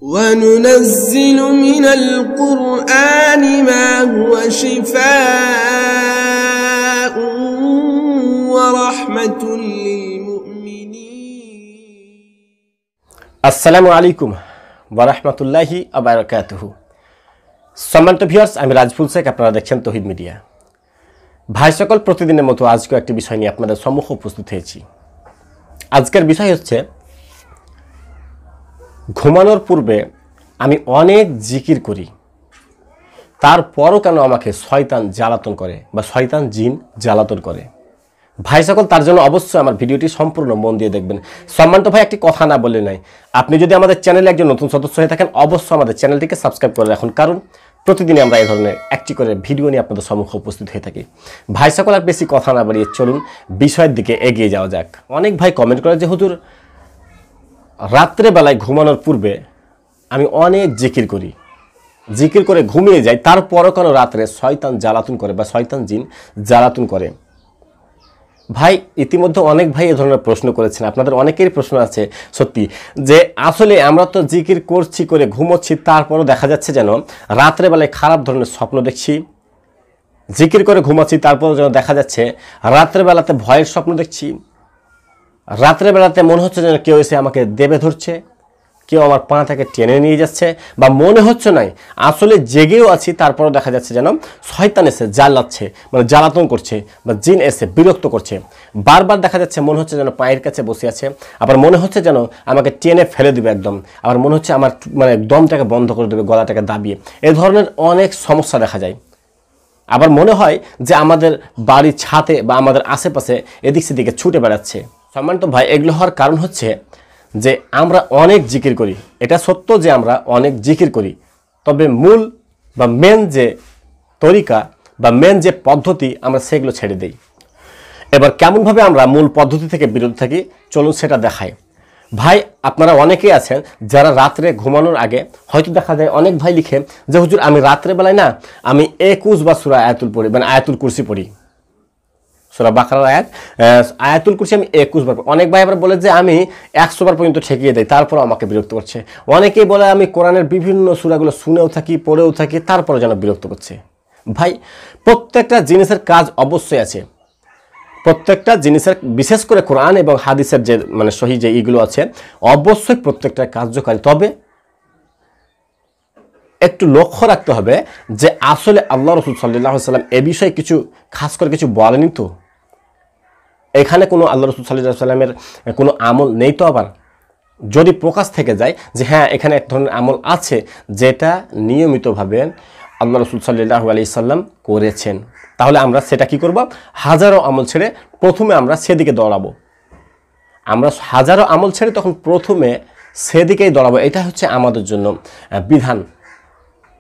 وننزل من القرآن ما هو شفاء ورحمة للمؤمنين السلام عليكم ورحمة الله وبركاته সম্মানিত ভিউয়ার্স আমি রাজফুল শেখ আপনারা দেখছেন তহিদ মিডিয়া ভাই সকল প্রতিদিনের মতো আজকে একটি বিষয় নিয়ে আপনাদের সম্মুখে উপস্থিত হয়েছি আজকের বিষয় হচ্ছে ঘুমানোর পূর্বে আমি অনেক জিকির করি তারপরও কেন আমাকে শয়তান জ্বালাতন করে বা শয়তান জিন জ্বালাতন করে ভাই সকল তার জন্য অবশ্যই আমার ভিডিওটি সম্পূর্ণ মন দিয়ে দেখবেন সম্মানিত ভাই একটি কথা না বলে নাই আপনি যদি আমাদের চ্যানেলে একজন নতুন সদস্য হয়ে থাকেন অবশ্যই আমাদের চ্যানেলটিকে সাবস্ক্রাইব করে রাখুন কারণ প্রতিদিনই আমরা এই ধরনের একটি করে ভিডিও নিয়ে আপনাদের সম্মুখে উপস্থিত হয়ে থাকি ভাই সকল আর বেশি কথা না বাড়িয়ে চলুন বিষয়ের দিকে এগিয়ে যাওয়া যাক অনেক ভাই কমেন্ট করে যে হুজুর রাত্রে বেলায় ঘুমানোর পূর্বে আমি অনেক জিকির করে ঘুমিয়ে যাই তারপরও কেন রাত্রে শয়তান জ্বালাতন করে বা শয়তান জিন জ্বালাতন করে ভাই ইতিমধ্যে অনেক ভাই এই ধরনের প্রশ্ন করেছেন আপনাদের অনেকেরই প্রশ্ন আছে সত্যি যে আসলে আমরা তো জিকির করছি করে ঘুমোচ্ছি তারপরও দেখা যাচ্ছে যেন রাত্রে বেলায় খারাপ ধরনের স্বপ্ন দেখছি জিকির করে ঘুমাচ্ছি তারপরও যেন দেখা যাচ্ছে রাত্রে বেলাতে ভয়ের স্বপ্ন দেখছি রাত্রে বেলাতে মনে হচ্ছে যেন কেউ এসে আমাকে দেবে ধরছে কেউ আমার পা থেকে টেনে নিয়ে যাচ্ছে বা মনে হচ্ছে নাই আসলে জেগেও আছি তারপরও দেখা যাচ্ছে যেন শয়তান এসে জ্বালাচ্ছে মানে জ্বালাতন করছে বা জিন এসে বিরক্ত করছে বারবার দেখা যাচ্ছে মনে হচ্ছে যেন পায়ের কাছে বসে আছে আবার মনে হচ্ছে যেন আমাকে টেনে ফেলে দিবে একদম আবার মনে হচ্ছে আমার মানে দমটাকে বন্ধ করে দেবে গলাটাকে দাবিয়ে এই ধরনের অনেক সমস্যা দেখা যায় আবার মনে হয় যে আমাদের বাড়ির ছাদে বা আমাদের আশেপাশে এদিক সেদিকে ছুটে বেড়াচ্ছে সম্মানিত ভাই এগুলো হওয়ার কারণ হচ্ছে যে আমরা অনেক জিকির করি এটা সত্য যে আমরা অনেক জিকির করি তবে মূল বা মেন যে তরিকা বা মেন যে পদ্ধতি আমরা সেগুলো ছেড়ে দিই এবার কেমনভাবে আমরা মূল পদ্ধতি থেকে বিরত থাকি চলুন সেটা দেখাই ভাই আপনারা অনেকেই আছেন যারা রাত্রে ঘুমানোর আগে হয়তো দেখা যায় অনেক ভাই লিখে যে হুজুর আমি রাত্রে বেলায় না আমি 21 বা সূরা আয়াতুল পড়ি মানে আয়াতুল কুরসি পড়ি সূরা বাকারার আয়াতুল কুরসি আমি 21 বার অনেক ভাই আবার বলে যে আমি 100 বার পর্যন্ত ঠেকিয়ে দেই তারপর আমাকে বিরক্ত করছে অনেকেই বলে আমি কোরআনের বিভিন্ন সূরাগুলো শুনেও থাকি পড়েও থাকি তারপর যেন বিরক্ত করছে ভাই প্রত্যেকটা জিনিসের কাজ অবশ্যই আছে প্রত্যেকটা জিনিসের বিশেষ করে কোরআন এবং হাদিসের যে মানে সহি যে এইগুলো আছে অবশ্যই প্রত্যেকটা কার্যকারী তবে একটু লক্ষ্য রাখতে হবে যে আসলে আল্লাহ রাসূল সাল্লাল্লাহু আলাইহি ওয়াসাল্লাম এই বিষয়ে কিছু খাস করে কিছু বলেনি তো এখানে কোনো আল্লাহ রাসূল সাল্লাল্লাহু আলাইহি ওয়াসাল্লামের কোনো আমল নেই তো আবার যদি প্রকাশ থেকে যায় যে হ্যাঁ এখানে এক ধরনের আমল আছে যেটা নিয়মিতভাবে আল্লাহ রাসূল সাল্লাল্লাহু আলাইহি ওয়াসাল্লাম করেছেন তাহলে আমরা সেটা কি করব হাজারো আমল ছেড়ে প্রথমে আমরা সেদিকে দৌড়াবো আমরা হাজারো আমল ছেড়ে তখন প্রথমে সেদিকেই দৌড়াবো এটা হচ্ছে আমাদের জন্য বিধান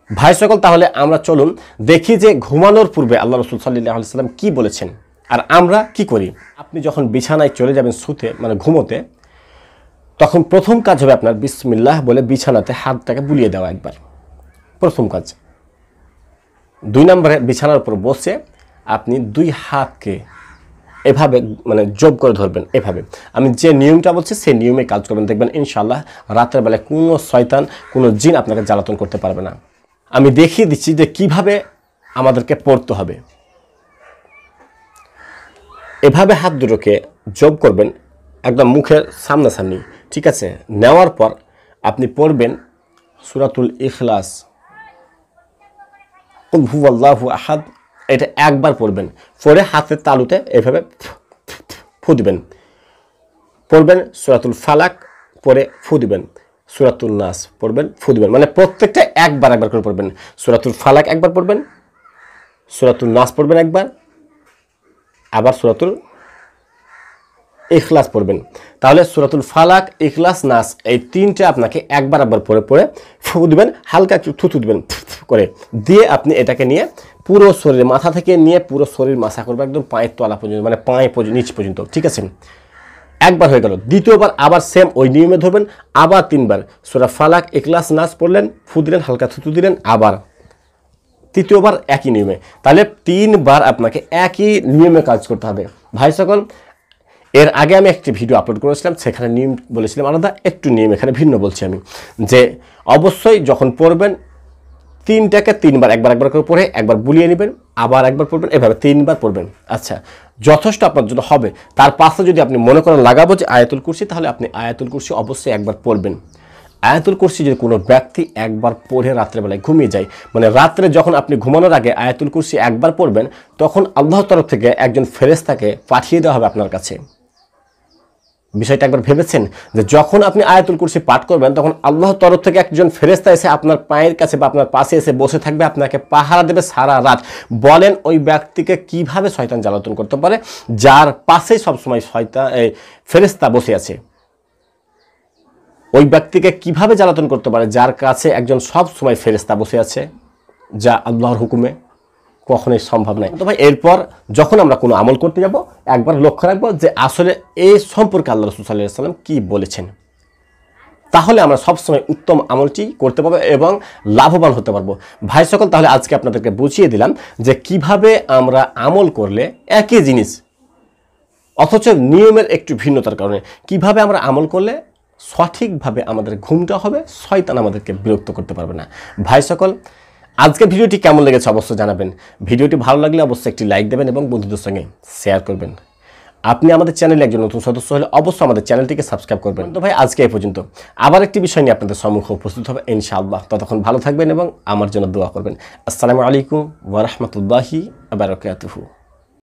ভাই সকল তাহলে আমরা চলুন দেখি যে ঘুমানোর পূর্বে আল্লাহ রাসূল সাল্লাল্লাহু আলাইহি ওয়াসাল্লাম কি বলেছেন আর আমরা কি করি আপনি যখন বিছানায় চলে যাবেন শুতে মানে ঘুমোতে তখন প্রথম কাজ হবে আপনার বিসমিল্লাহ বলে বিছানাতে হাতটাকে বুলিয়ে দেওয়া একবার প্রথম কাজ দুই নম্বরে বিছানার উপর বসে আপনি দুই হাতকে এভাবে মানে জোব করে ধরবেন এভাবে আমি যে নিয়মটা বলছি সেই নিয়মে কাজ করবেন দেখবেন ইনশাআল্লাহ রাতের বেলায় কোনো শয়তান কোনো জিন আপনাকে জ্বালাতন করতে পারবে না আমি দেখিয়ে দিচ্ছি যে কিভাবে আমাদেরকে পড়তে হবে এভাবে হাত দুটোকে জোব করবেন একদম মুখের সামনাসামনি ঠিক আছে নেওয়ার পর আপনি পড়বেন সূরাতুল ইখলাস কুল হুয়াল্লাহু আহাদ এটা একবার পড়বেন পড়ে হাতের তালুতে এভাবে ফু দিবেন পড়বেন সূরাতুল ফালাক পড়ে ফু দিবেন সূরাতুল নাস পড়বেন ফু দিবেন মানে প্রত্যেকটা একবার করে পড়বেন সূরাতুল ফালাক একবার পড়বেন সূরাতুল নাস পড়বেন একবার আবার সূরাতুল ইখলাস পড়বেন তাহলে সূরাতুল ফালাক ইখলাস নাস এই তিনটে আপনাকে একবার পড়ে ফু দিবেন হালকা একটু থুথু দিবেন করে দিয়ে আপনি এটাকে নিয়ে পুরো শরীরে মাথা থেকে নিয়ে পুরো শরীর মাসা করবেন একদম পায়ের তলা পর্যন্ত মানে পায়ে নিচ পর্যন্ত ঠিক আছে একবার হয়ে গেল দ্বিতীয়বার আবার সেম ওই নিয়মে ধরবেন আবার তিনবার সূরা ফালাক ইখলাস নাস পড়লেন ফু দিলেন হালকা থুথু দিলেন আবার তৃতীয়বার একই নিয়মে তাহলে তিনবার আপনাকে একই নিয়মে কাজ করতে হবে ভাই সকল এর আগে আমি একটি ভিডিও আপলোড করেছিলাম, সেখানে নিয়ম বলেছিলাম আলাদা, একটু নিয়ম এখানে ভিন্ন বলছি আমি, যে অবশ্যই যখন পড়বেন 3টাকে 3বার, একবার করে পড়ে একবার বুলিয়ে নেবেন, আবার একবার পড়বেন, এভাবে 3বার পড়বেন। আচ্ছা, যথেষ্ট আপনার জন্য হবে। তার পাশে যদি আপনি মনে করেন লাগাবো যে আয়াতুল কুরসি, তাহলে আপনি আয়াতুল কুরসি অবশ্যই একবার পড়বেন। আয়াতুল কুরসি যদি কোনো ব্যক্তি একবার পড়ে রাত্রেবেলায় ঘুমিয়ে যায়, মানে রাত্রে যখন আপনি ঘুমানোর আগে আয়াতুল কুরসি একবার পড়বেন, তখন আল্লাহর তরফ থেকে একজন ফেরেশতাকে পাঠিয়ে দেওয়া হবে আপনার কাছে। বিষয়টা একবার ভেবেছেন যে যখন আপনি আয়াতুল কুরসি পাঠ করবেন, তখন আল্লাহর তরফ থেকে একজন ফেরেশতা এসে আপনার পায়ের কাছে বা আপনার পাশে এসে বসে থাকবে, আপনাকে পাহারা দেবে সারা রাত। বলেন ওই ব্যক্তিকে কিভাবে শয়তান জ্বালাতন করতে পারে, যার পাশেই সবসময় ফেরেশতা বসে আছে? ওই ব্যক্তিকে কিভাবে জ্বালাতন করতে পারে যার কাছে একজন সব সময় ফেরেশতা বসে আছে, যা আল্লাহর হুকুমে? কখনোই সম্ভব নয়। তো ভাই, এরপর যখন আমরা কোনো আমল করতে যাব, একবার লক্ষ্য রাখবো যে আসলে এই সম্পর্কে আল্লাহ রাসূল সাল্লাল্লাহু আলাইহি ওয়াসাল্লাম কি বলেছেন। তাহলে আমরা সবসময় উত্তম আমলটি করতে পারবো এবং লাভবান হতে পারবো। ভাই সকল, তাহলে আজকে আপনাদেরকে বুঝিয়ে দিলাম যে কিভাবে আমরা আমল করলে একই জিনিস অথচ নিয়মের একটু ভিন্নতার কারণে কিভাবে আমরা আমল করলে সঠিকভাবে আমাদের ঘুমটা হবে, শয়তান আমাদেরকে বিরক্ত করতে পারবে না। ভাই সকল, আজকের ভিডিওটি কেমন লেগেছে অবশ্যই জানাবেন। ভিডিওটি ভালো লাগলে অবশ্যই একটি লাইক দেবেন এবং বন্ধুদের সঙ্গে শেয়ার করবেন। আপনি আমাদের চ্যানেলে একজন নতুন সদস্য হলে অবশ্যই আমাদের চ্যানেলটিকে সাবস্ক্রাইব করবেন। তো ভাই, আজকে এই পর্যন্ত। আবার একটি বিষয় নিয়ে আপনাদের সম্মুখে উপস্থিত হবে ইনশাআল্লাহ। ততক্ষণ ভালো থাকবেন এবং আমার জন্য দোয়া করবেন। আসসালামু আলাইকুম ওয়া রাহমাতুল্লাহি ওয়া বারাকাতুহু।